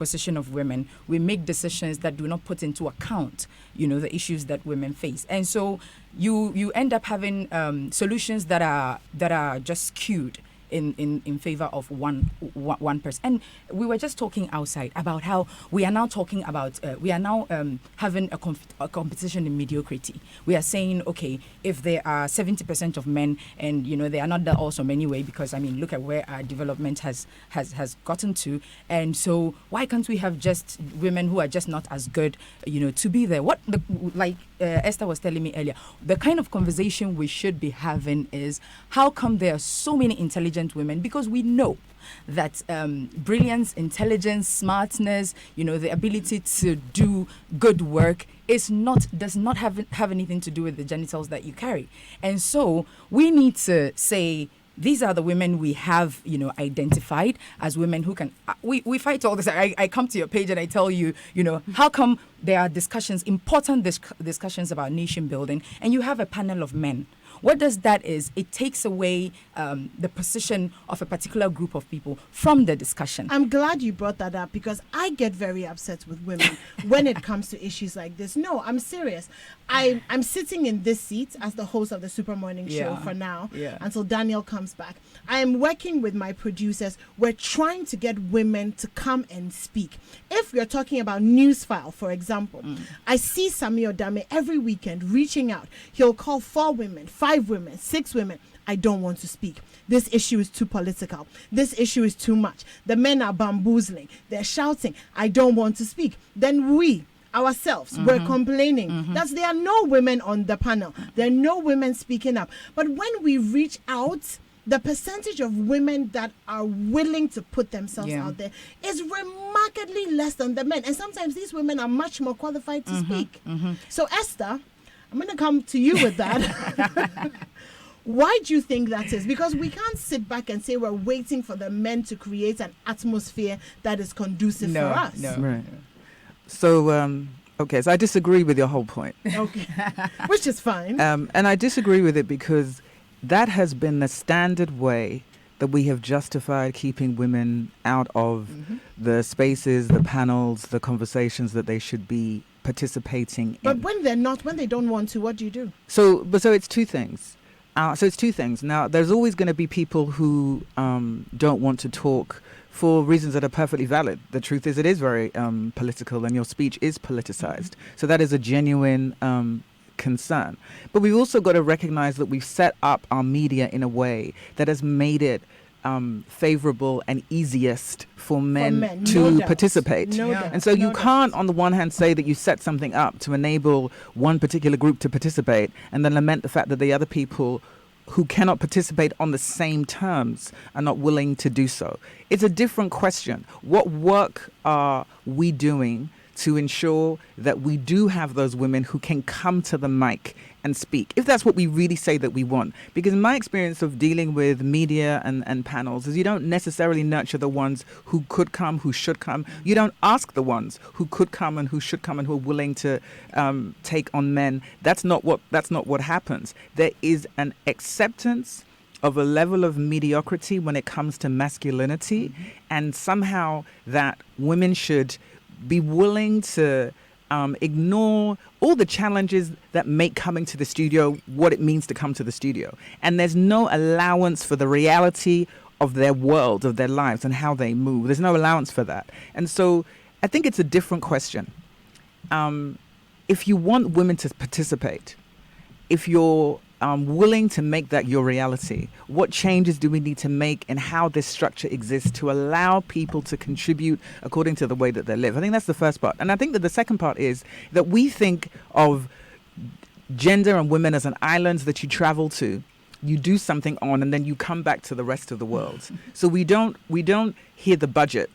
position of women, we make decisions that do not put into account, the issues that women face. And so you end up having solutions that are just skewed in favor of one person. And we were just talking outside about how we are now talking about having a competition in mediocrity. We are saying, okay, if there are 70% of men, and they are not that awesome anyway, because look at where our development has gotten to, and so why can't we have just women who are just not as good, to be there? Esther was telling me earlier, the kind of conversation we should be having is, how come there are so many intelligent women? Because we know that brilliance, intelligence, smartness, the ability to do good work does not have anything to do with the genitals that you carry. And so we need to say, these are the women we have, identified as women who can. We fight all this. I come to your page and I tell you, how come there are important discussions about nation building, and you have a panel of men? What does that is? It takes away the position of a particular group of people from the discussion. I'm glad you brought that up, because I get very upset with women when it comes to issues like this. No, I'm serious. I'm sitting in this seat as the host of the Super Morning Show for now, until Daniel comes back. I am working with my producers. We're trying to get women to come and speak. If we're talking about Newsfile, for example, I see Sami Odame every weekend reaching out. He'll call 4 women, 5 women, 6 women. I don't want to speak. This issue is too political. This issue is too much. The men are bamboozling. They're shouting. I don't want to speak. Then we ourselves were complaining that there are no women on the panel. There are no women speaking up. But when we reach out, the percentage of women that are willing to put themselves out there is remarkably less than the men. And sometimes these women are much more qualified to speak. So Esther, I'm going to come to you with that. Why do you think that is? Because we can't sit back and say we're waiting for the men to create an atmosphere that is conducive for us. No. Right. So, so I disagree with your whole point. Okay. Which is fine. And I disagree with it because that has been the standard way that we have justified keeping women out of the spaces, the panels, the conversations that they should be participating in. But when they're not, when they don't want to, what do you do? So it's two things. Now, there's always going to be people who don't want to talk for reasons that are perfectly valid. The truth is, it is very political, and your speech is politicized. So that is a genuine concern. But we've also got to recognize that we've set up our media in a way that has made it favorable and easiest for men to participate. And so you can't, on the one hand, say that you set something up to enable one particular group to participate and then lament the fact that the other people who cannot participate on the same terms are not willing to do so. It's a different question. What work are we doing to ensure that we do have those women who can come to the mic and speak, if that's what we really say that we want? Because my experience of dealing with media and panels is you don't necessarily nurture the ones who could come, who should come. You don't ask the ones who could come and who should come and who are willing to take on men. That's not what happens. There is an acceptance of a level of mediocrity when it comes to masculinity, and somehow that women should be willing to ignore all the challenges that make coming to the studio what it means to come to the studio. And there's no allowance for the reality of their world, of their lives, and how they move. There's no allowance for that. And so I think it's a different question. If you want women to participate, if you're willing to make that your reality, what changes do we need to make in how this structure exists to allow people to contribute according to the way that they live? I think that's the first part. And I think that the second part is that we think of gender and women as an island that you travel to, you do something on, and then you come back to the rest of the world. So we don't hear the budget.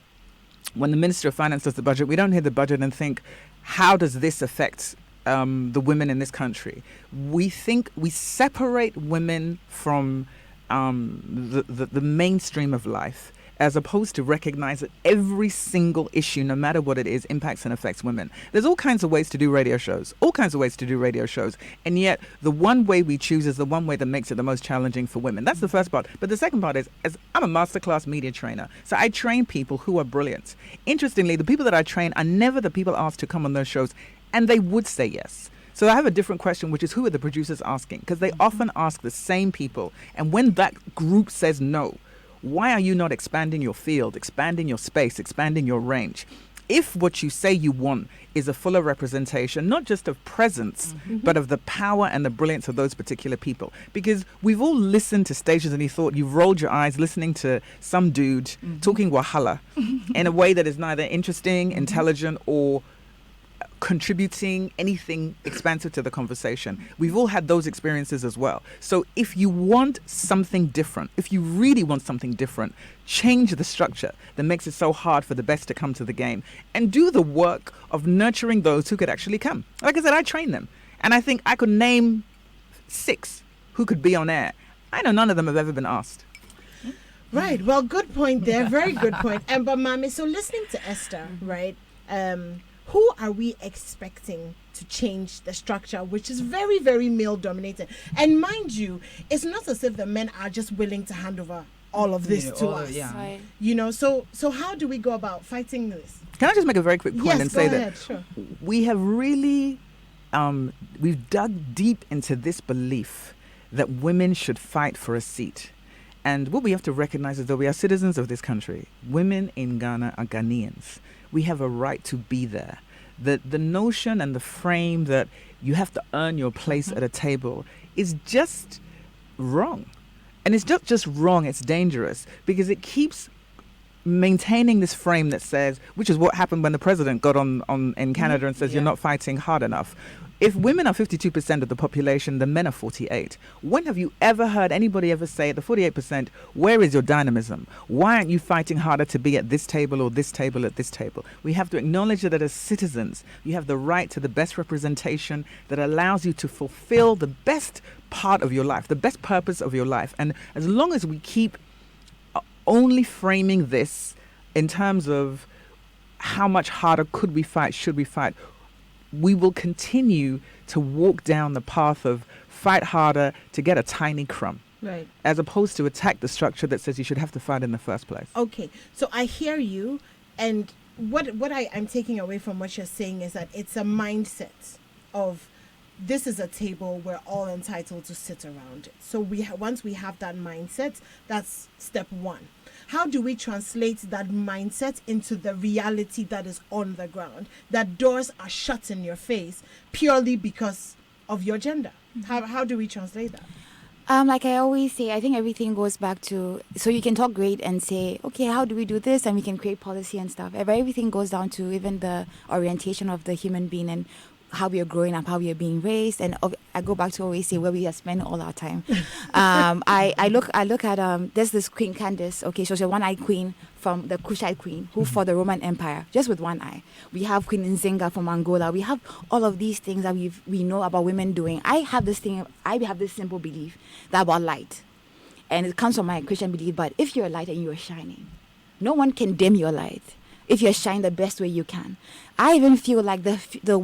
When the Minister of Finance does the budget, we don't hear the budget and think, how does this affect the women in this country? We think we separate women from the mainstream of life, as opposed to recognize that every single issue, no matter what it is, impacts and affects women. There's all kinds of ways to do radio shows, and yet the one way we choose is the one way that makes it the most challenging for women. That's the first part. But the second part is, as I'm a masterclass media trainer, so I train people who are brilliant. Interestingly, the people that I train are never the people asked to come on those shows, and they would say yes. So I have a different question, which is, who are the producers asking? Because they often ask the same people. And when that group says no, why are you not expanding your field, expanding your space, expanding your range? If what you say you want is a fuller representation, not just of presence, but of the power and the brilliance of those particular people. Because we've all listened to stations and you thought you've rolled your eyes listening to some dude talking wahala in a way that is neither interesting, intelligent, or contributing anything expansive to the conversation. We've all had those experiences as well. So if you want something different, if you really want something different, change the structure that makes it so hard for the best to come to the game, and do the work of nurturing those who could actually come. Like I said, I train them, and I think I could name 6 who could be on air. I know none of them have ever been asked. Right. Well, good point there. Very good point. And but Mami, so listening to Esther, right? Who are we expecting to change the structure, which is very, very male dominated? And mind you, it's not as if the men are just willing to hand over all of this to us. Yeah. Right. You know, so how do we go about fighting this? Can I just make a very quick point and say that sure. we have really, we've dug deep into this belief that women should fight for a seat. And what we have to recognize is that we are citizens of this country. Women in Ghana are Ghanaians. We have a right to be there. The notion and the frame that you have to earn your place at a table is just wrong. And it's not just wrong, it's dangerous, because it keeps maintaining this frame that says, which is what happened when the president got on in Canada and says, you're not fighting hard enough. If women are 52% of the population, the men are 48. When have you ever heard anybody ever say, at the 48%, where is your dynamism? Why aren't you fighting harder to be at this table or this table at this table? We have to acknowledge that as citizens, you have the right to the best representation that allows you to fulfill the best part of your life, the best purpose of your life. And as long as we keep only framing this in terms of how much harder could we fight, should we fight, we will continue to walk down the path of fight harder to get a tiny crumb. Right. As opposed to attack the structure that says you should have to fight in the first place. Okay. So I hear you. And what I'm taking away from what you're saying is that it's a mindset of, this is a table we're all entitled to sit around it. So once we have that mindset, that's step 1. How do we translate that mindset into the reality that is on the ground? That doors are shut in your face purely because of your gender. How do we translate that? Like I always say, I think everything goes back to, so you can talk great and say, okay, how do we do this? And we can create policy and stuff. But everything goes down to even the orientation of the human being and how we are growing up, how we are being raised, and I go back to always say where we are spending all our time. I look at there's this Queen Candace. Okay, so she's a one-eyed queen from the Kushite queen who fought the Roman Empire just with one eye. We have Queen Nzinga from Angola. We have all of these things that we know about women doing. I have this simple belief that about light, and it comes from my Christian belief. But if you're a light and you're shining, no one can dim your light. If you're shining the best way you can. I even feel like the few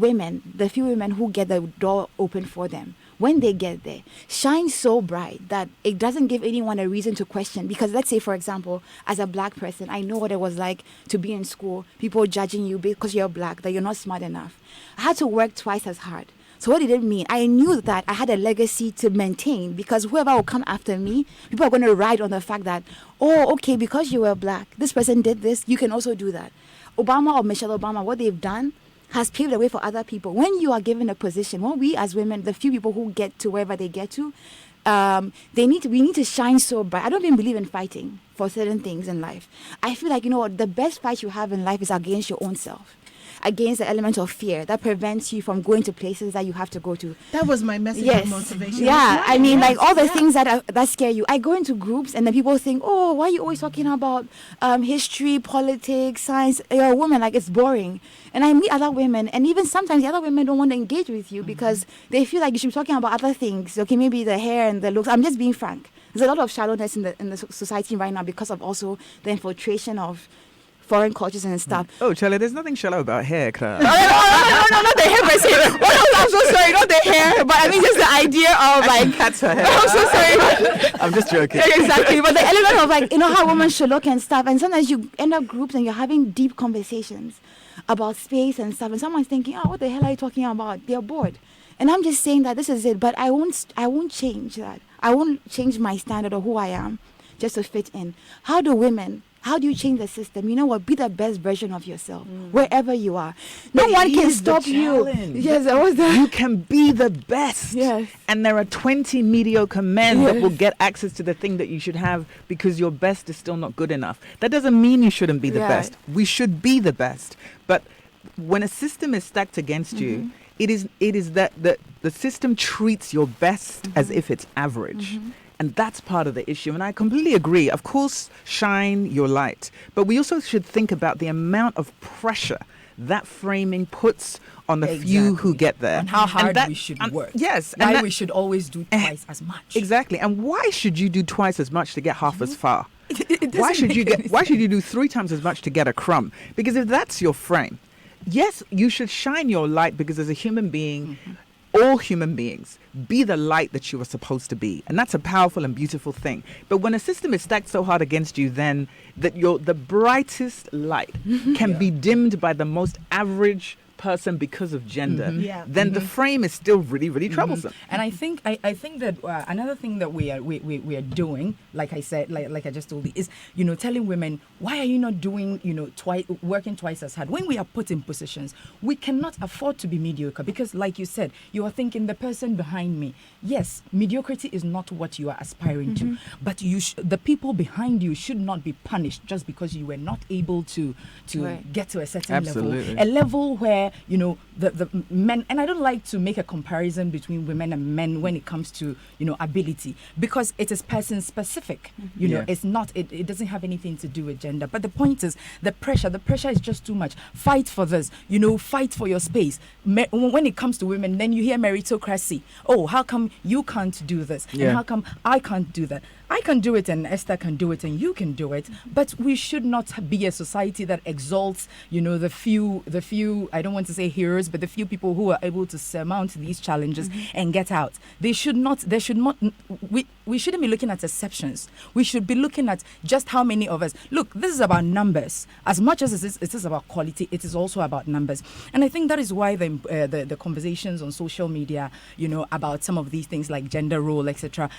women who get the door open for them, when they get there, shine so bright that it doesn't give anyone a reason to question. Because let's say, for example, as a black person, I know what it was like to be in school, people judging you because you're black, that you're not smart enough. I had to work twice as hard. So what did it mean? I knew that I had a legacy to maintain, because whoever will come after me, people are going to ride on the fact that, oh, okay, because you were black, this person did this, you can also do that. Obama or Michelle Obama, what they've done has paved the way for other people. When you are given a position, when we as women, the few people who get to wherever they get to, we need to shine so bright. I don't even believe in fighting for certain things in life. I feel like, the best fight you have in life is against your own self, against the element of fear that prevents you from going to places that you have to go to. That was my message of motivation. Yeah, I mean, like all the things that scare you. I go into groups and then people think, oh, why are you always talking about history, politics, science? You're a woman, like it's boring. And I meet other women, and even sometimes the other women don't want to engage with you because they feel like you should be talking about other things. Okay, maybe the hair and the looks. I'm just being frank. There's a lot of shallowness in the society right now because of also the infiltration of foreign cultures and stuff. Oh, Charlie, there's nothing shallow about hair, Clara. No, not the hair per se. I'm so sorry, not the hair, but I mean just the idea of like. Cat's her hair. I'm so sorry. I'm just joking. Yeah, exactly, but the element of like, you know how women should look and stuff, and sometimes you end up groups and you're having deep conversations about space and stuff, and someone's thinking, oh, what the hell are you talking about? They're bored. And I'm just saying that this is it, but I won't change that. I won't change my standard of who I am just to fit in. How do you change the system? You know what? Be the best version of yourself wherever you are. No one can stop you. Yes, I was there. You can be the best. Yes. And there are 20 mediocre men that will get access to the thing that you should have because your best is still not good enough. That doesn't mean you shouldn't be the best. We should be the best. But when a system is stacked against you, it is that the system treats your best as if it's average. And that's part of the issue. And I completely agree. Of course, shine your light. But we also should think about the amount of pressure that framing puts on the few who get there. And how hard we should work. Yes. Why we should always do twice as much. Exactly. And why should you do twice as much to get half as far? Why should you do 3 times as much to get a crumb? Because if that's your frame, yes, you should shine your light because as a human being, all human beings, be the light that you are supposed to be. And that's a powerful and beautiful thing. But when a system is stacked so hard against you, then that the brightest light can be dimmed by the most average person because of gender, then the frame is still really, really troublesome. And I think that another thing that we are doing, like I said, like I just told you, is telling women, why are you not doing working twice as hard? When we are put in positions, we cannot afford to be mediocre because, like you said, you are thinking the person behind me. Yes, mediocrity is not what you are aspiring to, but the people behind you should not be punished just because you were not able to get to a certain level, a level where the men, and I don't like to make a comparison between women and men when it comes to ability, because it is person specific. It's not, it doesn't have anything to do with gender. But the point is the pressure is just too much. Fight for this, fight for your space. When it comes to women, then you hear meritocracy. Oh, how come you can't do this? And how come I can't do that? I can do it and Esther can do it and you can do it, but we should not be a society that exalts, the few, I don't want to say heroes, but the few people who are able to surmount these challenges and get out. We shouldn't be looking at exceptions. We should be looking at just how many of us. Look, this is about numbers. As much as it is about quality, it is also about numbers. And I think that is why the conversations on social media, about some of these things like gender role, etc.,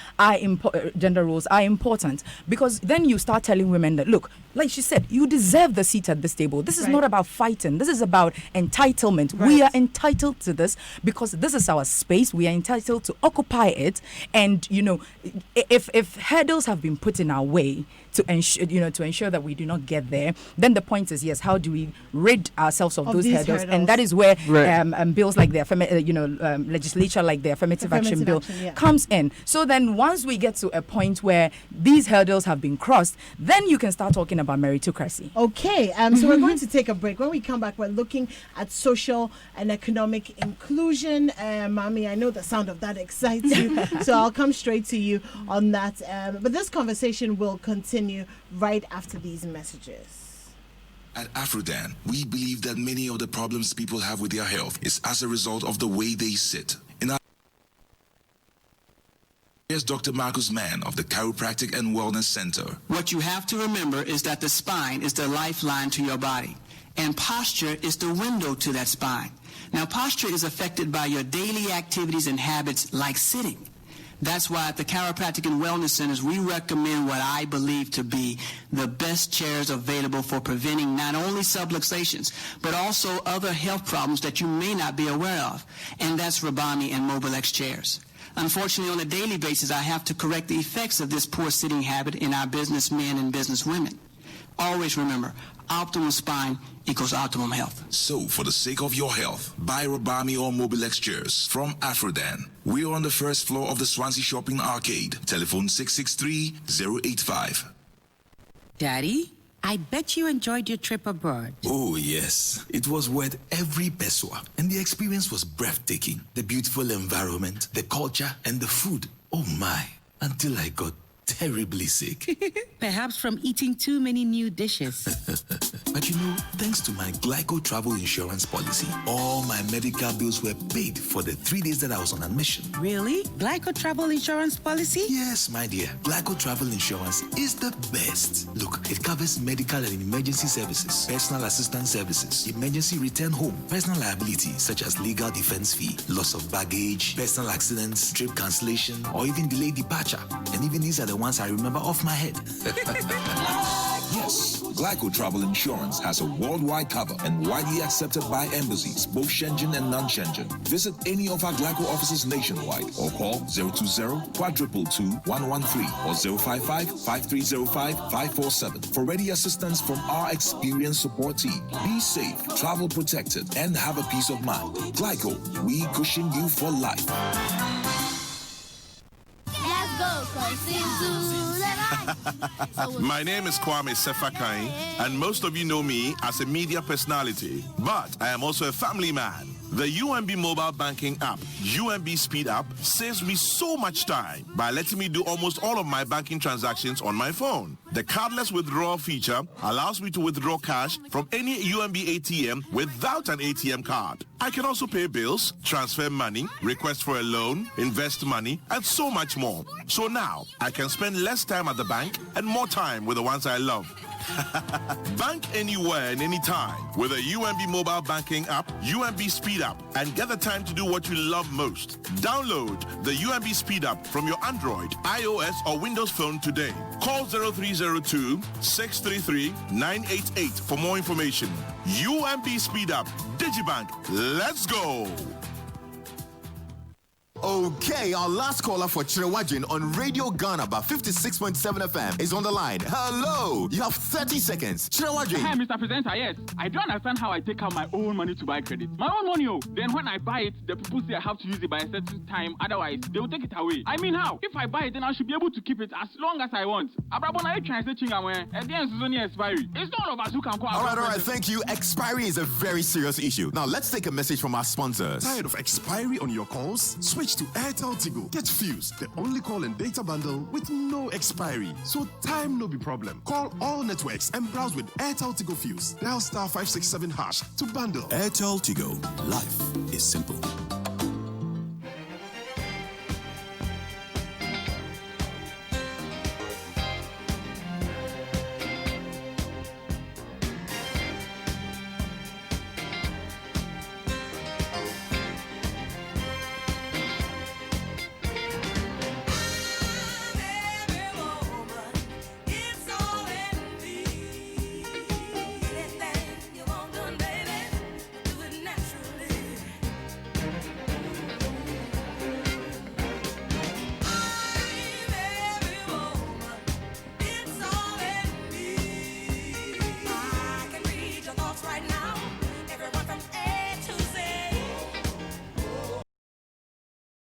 gender roles are important, because then you start telling women that, look, like she said, you deserve the seat at this table. This is not about fighting. This is about entitlement. We are entitled to this because this is our space. We are entitled to occupy it. And, if hurdles have been put in our way to ensure that we do not get there, then the point is, yes, how do we rid ourselves of those hurdles? And that is where bills like the legislature like the affirmative action bill comes in. So then once we get to a point where these hurdles have been crossed, then you can start talking about meritocracy. Okay, so we're going to take a break. When we come back, we're looking at social and economic inclusion. Mami, I know the sound of that excites you, so I'll come straight to you on that. But this conversation will continue right after these messages. At Afrodan, we believe that many of the problems people have with their health is as a result of the way they sit. Here's Dr. Marcus Mann of the Chiropractic and Wellness Center. What you have to remember is that the spine is the lifeline to your body, and posture is the window to that spine. Now, posture is affected by your daily activities and habits like sitting. That's why at the Chiropractic and Wellness Centers, we recommend what I believe to be the best chairs available for preventing not only subluxations, but also other health problems that you may not be aware of. And that's Rabami and Mobilex chairs. Unfortunately, on a daily basis, I have to correct the effects of this poor sitting habit in our businessmen and businesswomen. Always remember, optimal spine equals optimum health. So, for the sake of your health, buy Rabami or Mobilex chairs from Afrodan. We are on the first floor of the Swansea Shopping Arcade. Telephone 663-085. Daddy, I bet you enjoyed your trip abroad. Oh, yes. It was worth every peso, and the experience was breathtaking. The beautiful environment, the culture, and the food. Oh, my. Until I got terribly sick. Perhaps from eating too many new dishes. But you know, thanks to my Glyco travel insurance policy, all my medical bills were paid for the 3 days that I was on admission. Really? Glyco travel insurance policy? Yes, my dear. Glyco travel insurance is the best. Look, it covers medical and emergency services, personal assistance services, emergency return home, personal liability such as legal defense fee, loss of baggage, personal accidents, trip cancellation, or even delayed departure. And even these are the ones I remember off my head. Yes, Glyco Travel Insurance has a worldwide cover and widely accepted by embassies, both Shenzhen and non-Shenzhen. Visit any of our Glyco offices nationwide or call 020-422-113 or 055-5305-547 for ready assistance from our experienced support team. Be safe, travel protected, and have a peace of mind. Glyco, we cushion you for life. My name is Kwame Sefakai, and most of you know me as a media personality, but I am also a family man. The UMB mobile banking app, UMB Speed App, saves me so much time by letting me do almost all of my banking transactions on my phone. The cardless withdrawal feature allows me to withdraw cash from any UMB ATM without an ATM card. I can also pay bills, transfer money, request for a loan, invest money, and so much more. So now, I can spend less time at the bank and more time with the ones I love. Bank anywhere and anytime with a UMB mobile banking app, UMB Speed App, and get the time to do what you love most. Download the UMB Speed App from your Android, iOS, or Windows phone today. Call 0302-633-988 for more information. UMB Speed App, Digibank, let's go! Okay, our last caller for Chirewajin on Radio Ghana about 56.7 FM is on the line. Hello, you have 30 seconds. Chirewajin. Hey, Mr. Presenter, yes. I don't understand how I take out my own money to buy credit. My own money, oh. Then when I buy it, the people say I have to use it by a certain time. Otherwise, they will take it away. I mean, how? If I buy it, then I should be able to keep it as long as I want. Abrabona, you trying to say at the end, it's only expiry. It's not all of us who can call. All right, thank you. Expiry is a very serious issue. Now, let's take a message from our sponsors. Tired of expiry on your calls? Switch to Airtel Tigo. Get Fuse, the only call and data bundle with no expiry. So time no be problem. Call all networks and browse with Airtel Tigo Fuse. Dial *567# to bundle. Airtel Tigo. Life is simple.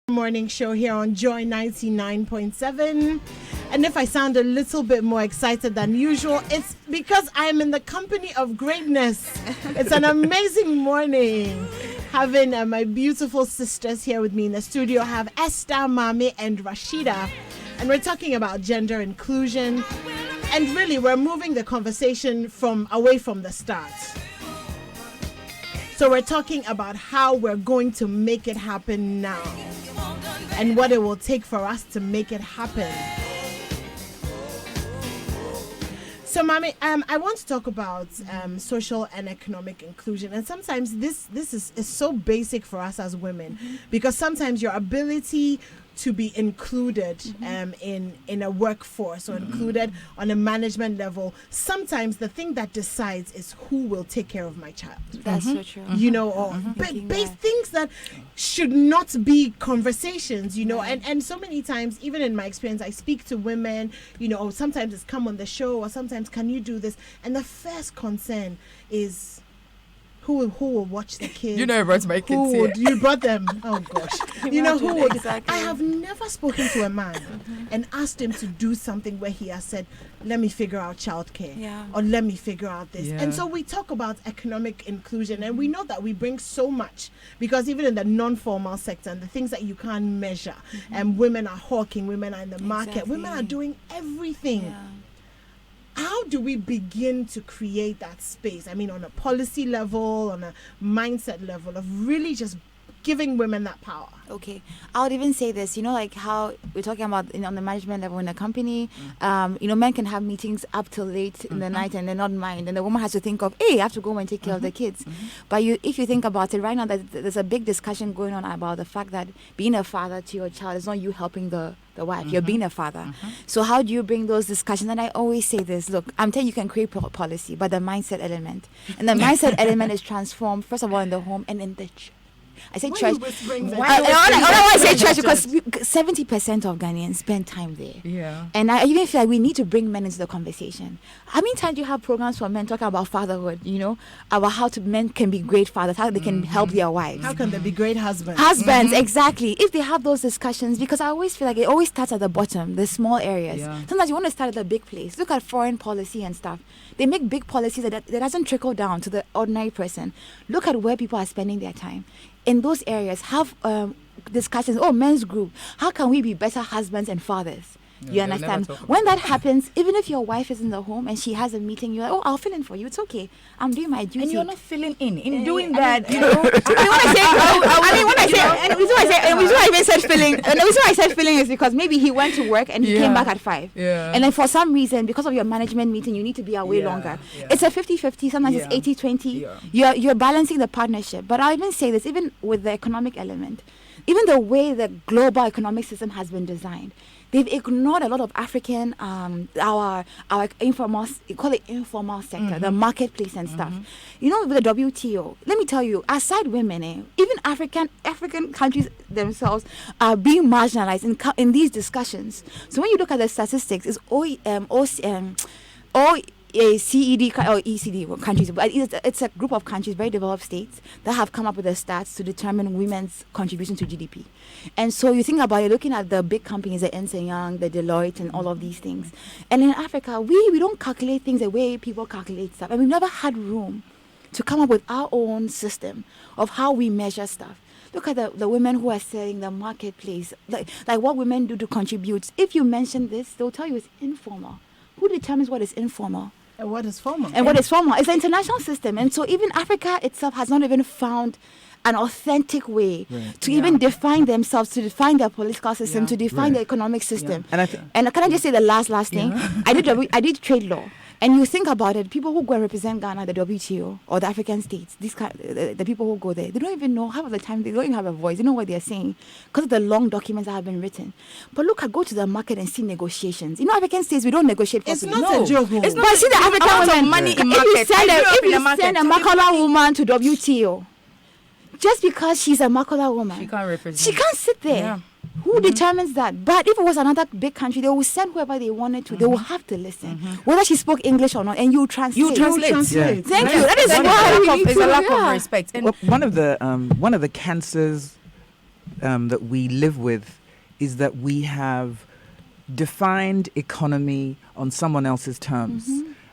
Morning show here on Joy 99.7. And if I sound a little bit more excited than usual, it's because I'm in the company of greatness. It's an amazing morning having my beautiful sisters here with me in the studio. I have Esther, Mami, and Rashida, and we're talking about gender inclusion, and really we're moving the conversation away from the start. So we're talking about how we're going to make it happen now and what it will take for us to make it happen. So, Mami, I want to talk about social and economic inclusion. And sometimes this is so basic for us as women, because sometimes your ability to be included in a workforce or included on a management level, sometimes the thing that decides is who will take care of my child. That's so true. You know, or base things that should not be conversations, you know, and so many times, even in my experience, I speak to women, you know, sometimes it's come on the show, or sometimes can you do this? And the first concern is, Who will watch the kids? You know, I brought my kids here. You brought them? Oh gosh! You know who would? Exactly. I have never spoken to a man and asked him to do something where he has said, "Let me figure out childcare," or "Let me figure out this." And so we talk about economic inclusion, and we know that we bring so much, because even in the non-formal sector and the things that you can't measure, and women are hawking, women are in the market, women are doing everything. Yeah. How do we begin to create that space? I mean, on a policy level, on a mindset level, of really just giving women that power. Okay, I would even say this, like how we're talking about on the management level in a company, men can have meetings up till late in the night and they're not mind, and the woman has to think of, hey, I have to go and take care of the kids. But if you think about it right now, there's a big discussion going on about the fact that being a father to your child is not you helping the wife, you're being a father. So how do you bring those discussions? And I always say this, look, I'm telling you can create policy, but the mindset element, and the mindset element is transformed first of all in the home and in the church. I say church. I say church because 70% of Ghanaians spend time there. Yeah. And I even feel like we need to bring men into the conversation. How many times do you have programs for men talking about fatherhood, about how men can be great fathers, how they can help their wives? How can they be great husbands? Husbands, exactly. If they have those discussions, because I always feel like it always starts at the bottom, the small areas. Yeah. Sometimes you want to start at the big place. Look at foreign policy and stuff. They make big policies that doesn't trickle down to the ordinary person. Look at where people are spending their time. In those areas, have discussions. Men's group. How can we be better husbands and fathers? You understand? When that happens, even if your wife is in the home and she has a meeting, you're like, I'll fill in for you. It's okay. I'm doing my duty. And you're not filling in doing that. When I even said filling, and the reason I said filling is because maybe he went to work and he came back at 5. Yeah. And then for some reason, because of your management meeting, you need to be away longer. Yeah. It's a 50-50. Sometimes it's 80-20. Yeah. You're balancing the partnership. But I'll even say this, even with the economic element, even the way the global economic system has been designed, they've ignored a lot of African, our informal, call it informal sector, the marketplace and stuff. With the WTO, let me tell you, aside women, even African countries themselves are being marginalized in these discussions. So when you look at the statistics, it's CED or ECD countries, but it's a group of countries, very developed states, that have come up with the stats to determine women's contribution to GDP. And so you think about it, looking at the big companies, the Ernst & Young, the Deloitte, and all of these things. And in Africa, we don't calculate things the way people calculate stuff. And we've never had room to come up with our own system of how we measure stuff. Look at the women who are selling the marketplace, like what women do to contribute. If you mention this, they'll tell you it's informal. Who determines what is informal? And what is formal? What is formal? It's an international system. And so even Africa itself has not even found an authentic way to even define themselves, to define their political system, to define the economic system. And can I just say the last thing? I did trade law. And you think about it, people who go and represent Ghana, the WTO, or the African states, the people who go there, they don't even know, half of the time, they don't even have a voice. They know what they're saying because of the long documents that have been written. But go to the market and see negotiations. African states, we don't negotiate properly. It's not a joke. It's not. But see the African women, money in if you send a Makola woman to WTO, just because she's a Makola woman, she can't represent. She can't sit there. Yeah. Who determines that? But if it was another big country, they will send whoever they wanted to. They will have to listen, whether she spoke English or not, and you translate. You translate. Yeah. Thank you. That is why it's a lack of respect. And one of the cancers that we live with is that we have defined economy on someone else's terms.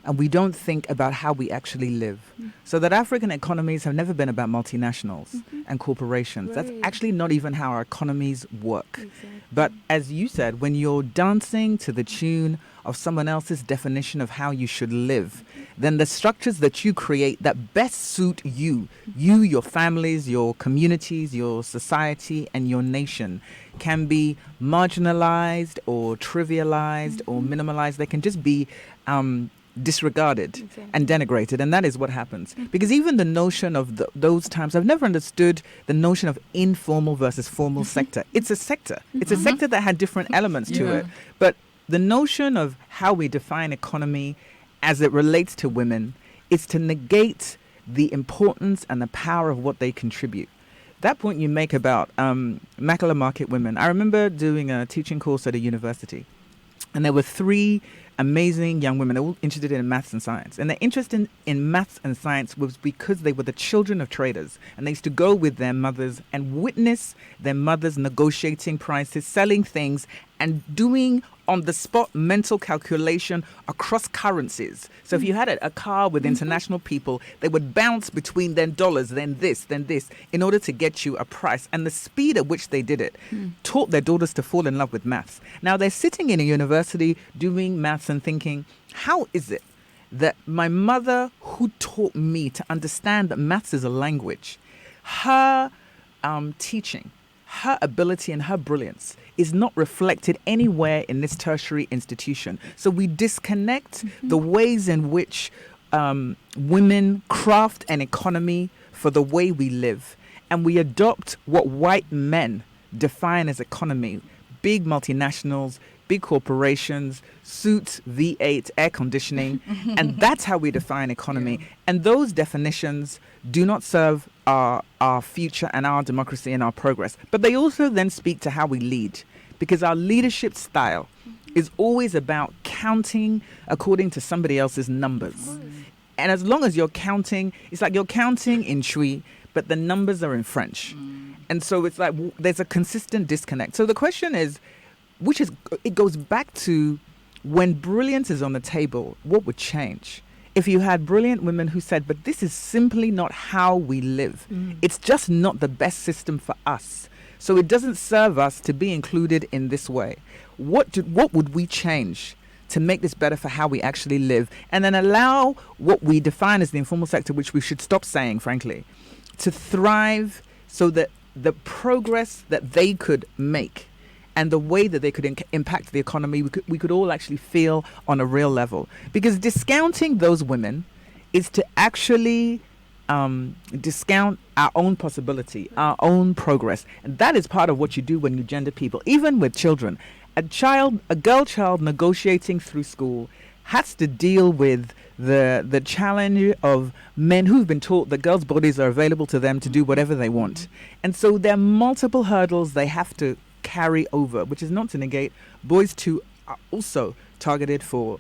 And we don't think about how we actually live. So that African economies have never been about multinationals and corporations. That's actually not even how our economies work. Exactly. But as you said, when you're dancing to the tune of someone else's definition of how you should live, then the structures that you create that best suit you, your families, your communities, your society, and your nation can be marginalized or trivialized or minimalized. They can just be disregarded and denigrated, and that is what happens. Because even the notion of those times, I've never understood the notion of informal versus formal sector. It's a sector. It's a sector that had different elements to it. But the notion of how we define economy as it relates to women is to negate the importance and the power of what they contribute. That point you make about Makola market women. I remember doing a teaching course at a university, and there were 3 amazing young women, all interested in maths and science. And their interest in maths and science was because they were the children of traders. And they used to go with their mothers and witness their mothers negotiating prices, selling things, and doing on-the-spot mental calculation across currencies. So if you had a car with international people, they would bounce between then dollars, then this, in order to get you a price. And the speed at which they did it taught their daughters to fall in love with maths. Now they're sitting in a university doing maths and thinking, how is it that my mother, who taught me to understand that maths is a language, her teaching, her ability and her brilliance is not reflected anywhere in this tertiary institution. So we disconnect the ways in which women craft an economy for the way we live, and we adopt what white men define as economy: big multinationals, big corporations, suits, V8, air conditioning, and that's how we define economy. And those definitions do not serve our future and our democracy and our progress. But they also then speak to how we lead, because our leadership style is always about counting according to somebody else's numbers. And as long as you're counting, it's like you're counting in Shui, but the numbers are in French. And so it's like there's a consistent disconnect. So the question is, it goes back to when brilliance is on the table, what would change? If you had brilliant women who said, but this is simply not how we live. It's just not the best system for us. So it doesn't serve us to be included in this way. What would we change to make this better for how we actually live? And then allow what we define as the informal sector, which we should stop saying, frankly, to thrive, so that the progress that they could make and the way that they could impact the economy, we could all actually feel on a real level. Because discounting those women is to actually discount our own possibility, our own progress. And that is part of what you do when you gender people, even with children. A girl child negotiating through school has to deal with the challenge of men who've been taught that girls' bodies are available to them to do whatever they want. And so there are multiple hurdles they have to carry over, which is not to negate boys too are also targeted for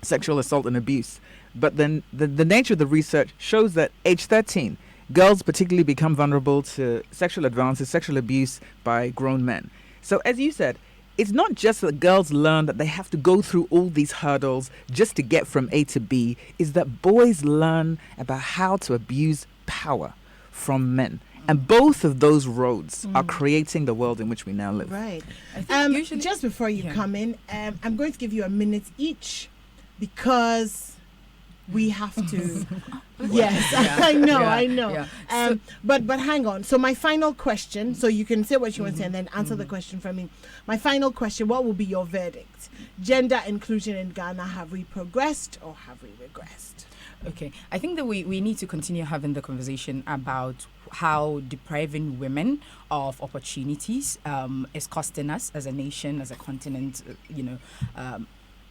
sexual assault and abuse. But then the nature of the research shows that age 13, girls particularly become vulnerable to sexual advances, sexual abuse by grown men. So as you said, it's not just that girls learn that they have to go through all these hurdles just to get from A to B, is that boys learn about how to abuse power from men. And both of those roads are creating the world in which we now live. Right. Just before you come in, I'm going to give you a minute each, because we have to. Yes, I know. Yeah. But hang on. So my final question, so you can say what you want to say and then answer the question from me. My final question, what will be your verdict? Gender inclusion in Ghana, have we progressed or have we regressed? Okay, I think that we need to continue having the conversation about how depriving women of opportunities is costing us as a nation, as a continent,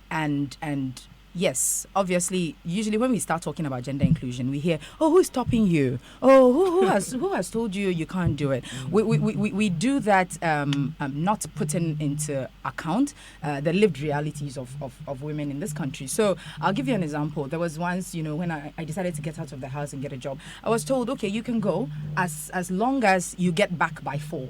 and yes, obviously, usually when we start talking about gender inclusion, we hear, "Oh, who's stopping you? Oh, who has told you you can't do it?" We do that not putting into account the lived realities of women in this country. So I'll give you an example. There was once, when I decided to get out of the house and get a job, I was told, "Okay, you can go as long as you get back by 4,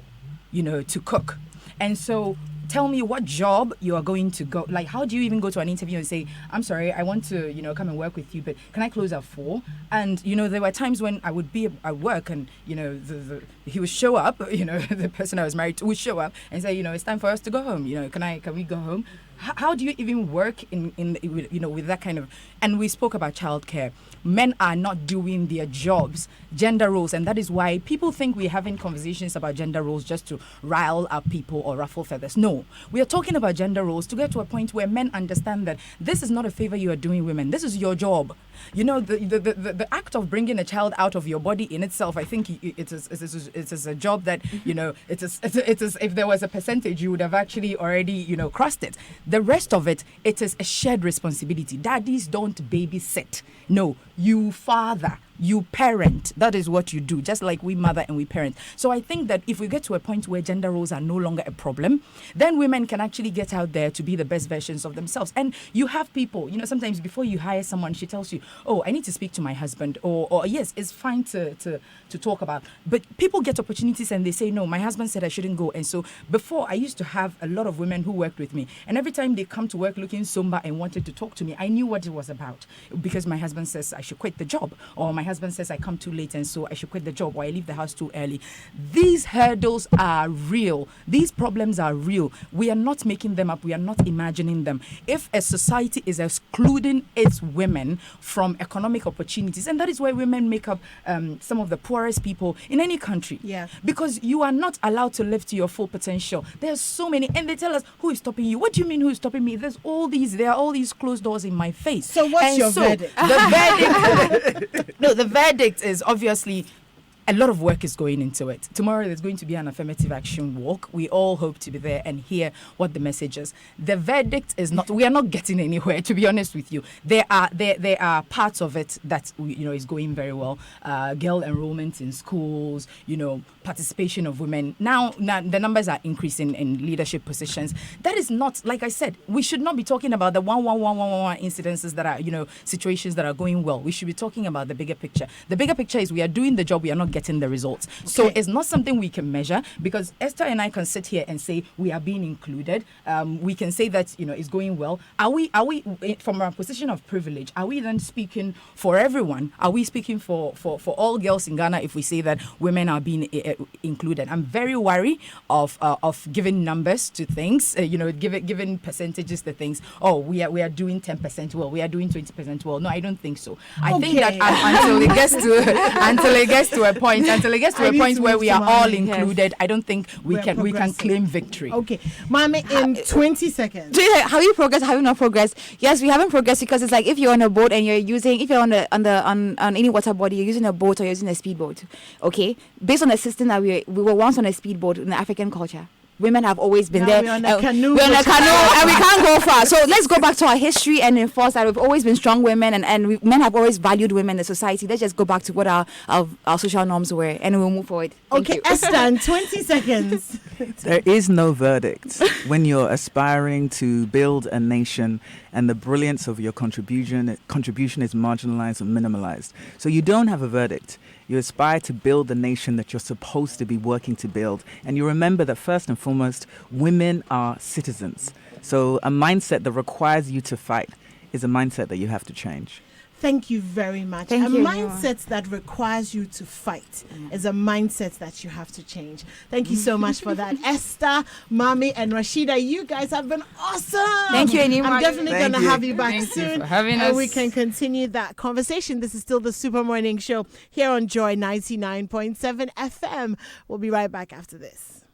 to cook." And so, tell me what job you are going to go. Like, how do you even go to an interview and say, "I'm sorry, I want to, come and work with you, but can I close at 4?" And, there were times when I would be at work and, he would show up, the person I was married to would show up and say, "It's time for us to go home. Can we go home?" How do you even work with that kind of, and we spoke about childcare. Men are not doing their jobs, gender roles, and that is why people think we're having conversations about gender roles just to rile up people or ruffle feathers. No, we are talking about gender roles to get to a point where men understand that this is not a favor you are doing women. This is your job. The act of bringing a child out of your body in itself, I think it is a job that, it is if there was a percentage, you would have actually already, crossed it. The rest of it, it is a shared responsibility. Daddies don't babysit. No, you father you parent. That is what you do, just like we mother and we parent. So I think that if we get to a point where gender roles are no longer a problem, then women can actually get out there to be the best versions of themselves. And you have people, sometimes before you hire someone, she tells you, oh, I need to speak to my husband, or yes, it's fine to talk about. But people get opportunities and they say, no, my husband said I shouldn't go. And so before, I used to have a lot of women who worked with me. And every time they come to work looking somber and wanted to talk to me, I knew what it was about. Because my husband says I should quit the job, or my husband says I come too late and so I should quit the job, or I leave the house too early. These hurdles are real. These problems are real. We are not making them up. We are not imagining them. If a society is excluding its women from economic opportunities, and that is why women make up some of the poorest people in any country. Yeah. Because you are not allowed to live to your full potential. There's so many, and they tell us, who is stopping you? What do you mean, who is stopping me? There are all these closed doors in my face. So what's your verdict? The verdict is obviously a lot of work is going into it. Tomorrow there's going to be an affirmative action walk. We all hope to be there and hear what the message is. The verdict is not, we are not getting anywhere, to be honest with you. There are parts of it that is going very well. Girl enrollment in schools, participation of women. Now the numbers are increasing in leadership positions. That is not, like I said, we should not be talking about the 1 incidences that are, situations that are going well. We should be talking about the bigger picture. The bigger picture is we are doing the job, we are not getting the results. Okay. So it's not something we can measure, because Esther and I can sit here and say we are being included. We can say that it's going well. Are we from our position of privilege? Are we then speaking for everyone? Are we speaking for all girls in Ghana if we say that women are being included? I'm very wary of giving numbers to things. Giving percentages to things. Oh, we are doing 10% well. We are doing 20% well. No, I don't think so. I think that until it gets to a point where we are all included, I don't think we can claim victory. Okay, Mami, in 20 seconds. Have you progressed? Have you not progressed? Yes, we haven't progressed, because it's like if you're on a boat and if you're on any water body, you're using a boat or you're using a speedboat. Okay, based on the system that we were once on a speedboat in the African culture. Women have always been there. We're on a canoe. We're on a canoe and we can't go far. So let's go back to our history and enforce that we've always been strong women, and men have always valued women in the society. Let's just go back to what our social norms were, and we'll move forward. Okay, Esther, 20 seconds. There is no verdict when you're aspiring to build a nation and the brilliance of your contribution is marginalized or minimalized. So you don't have a verdict. You aspire to build the nation that you're supposed to be working to build. And you remember that first and foremost, women are citizens. So a mindset that requires you to fight is a mindset that you have to change. Thank you very much. Thank you. Mindset that requires you to fight is a mindset that you have to change. Thank you so much for that. Esther, Mami, and Rashida, you guys have been awesome. Thank you, Anima. I'm definitely going to have you back Thank soon. you for having and us. we can continue that conversation. This is still the Super Morning Show here on Joy 99.7 FM. We'll be right back after this.